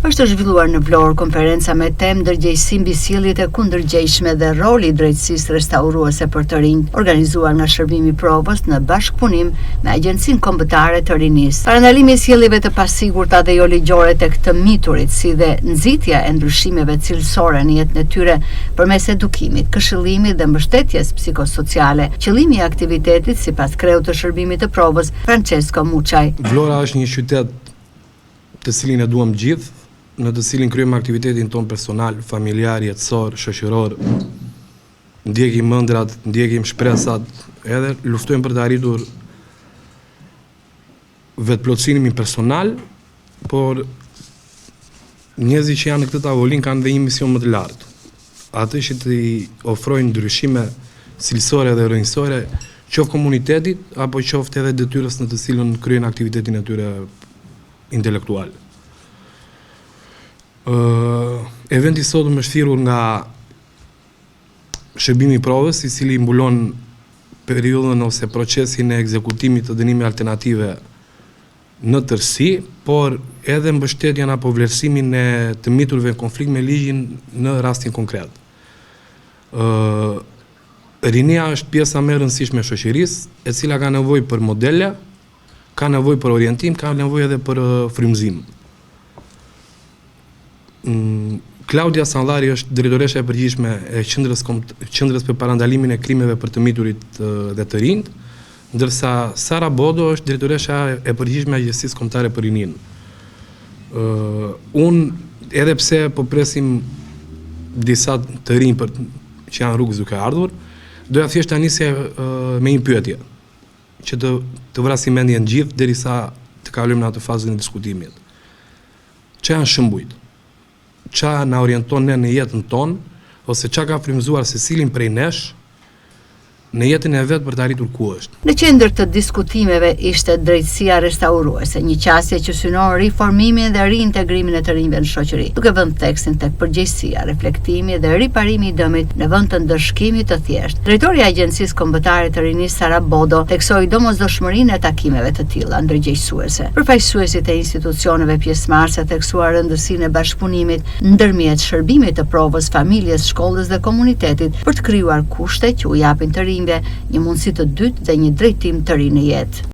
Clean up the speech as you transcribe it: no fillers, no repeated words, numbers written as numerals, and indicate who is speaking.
Speaker 1: Është zhvilluar në Vlorë konferenca me temë ndërgjegjësi mbi sjelljet e kundërgjegjshme dhe roli i drejtësisë restauruese për të rinj, organizuar nga Shërbimi i Provës në bashkëpunim me Agjencinë Kombëtare të Rinisë. Parandalimi i sjelljeve të pasigurta dhe jo ligjore tek të miturit, si dhe nxitja e ndryshimeve cilësore në jetën e tyre përmes edukimit, këshillimit dhe mbështetjes psikosociale. Qëllimi i aktivitetit, sipas kreut të Shërbimit të Provës, Francesco Muçaj.
Speaker 2: Vlora është një qytet të cilin e duam gjithë, në të cilin kryejmë aktivitetin ton personal, familjar, jetësor, shoqëror, ndjekim ëndrat, ndjekim shpresat, edhe luftojmë për të arritur vetëplotësimin personal, por njerëzit që janë në këtë tavolin kanë dhe një mision më të lartë. Atë që të ofrojnë ndryshime cilësore dhe rrënjësore, qoftë komunitetit apo qoftë edhe detyrës në të cilën kryejnë aktivitetin e tyre intelektual. Eventi sot më shfirur nga Shërbimi i Provës, i cili mbulon periudhën ose procesin e ekzekutimit të dënimeve alternative në tërësi, por edhe mbështetjen apo vlerësimin e të miturve në konflikt me ligjin në rastin konkret. Rinia është pjesa më e rëndësishme e shoqërisë, e cila ka nevojë për modele, ka nevojë për orientim, ka nevojë edhe për frymëzim. Klaudia Sallari është drejtoresha e përgjithshme e Qendrës për parandalimin e krimeve për të miturit dhe të rinjt, ndërsa Sara Bodo është drejtoresha e përgjithshme e Agjencisë Kombëtare për Rinin. Unë edhe pse po presim disa të rinj që janë rrugës duke ardhur, doja thjesht ta nisja me një pyetje, që të vrasim mendjen gjithë derisa të kalojmë në atë fazën e diskutimit. Çfarë janë shembujt? Çfarë na orienton ne në jetën tonë, ose çka ka frymëzuar secilin prej nesh në jetën e vet për të arritur ku është.
Speaker 1: Në qendër të diskutimeve ishte drejtësia restauruese, një qasje që synon riformimin dhe riintegrimin e të rinjve në shoqëri, duke vënë theksin tek përgjegjësia, reflektimi dhe riparimi i dëmit në vend të ndëshkimit të thjeshtë. Drejtori i Agjencisë Kombëtare të Rinisë Sara Bodo theksoi domosdoshmërinë e takimeve të tilla ndërgjegjësuese. Përfaqësuesit e institucioneve pjesëmarrëse theksuar rëndësinë e bashkëpunimit ndërmjet Shërbimit të Provës, familjes, shkollës dhe komunitetit për të krijuar kushte që u japin të rinjve një mundësi të dytë dhe një drejtim të ri në jetë.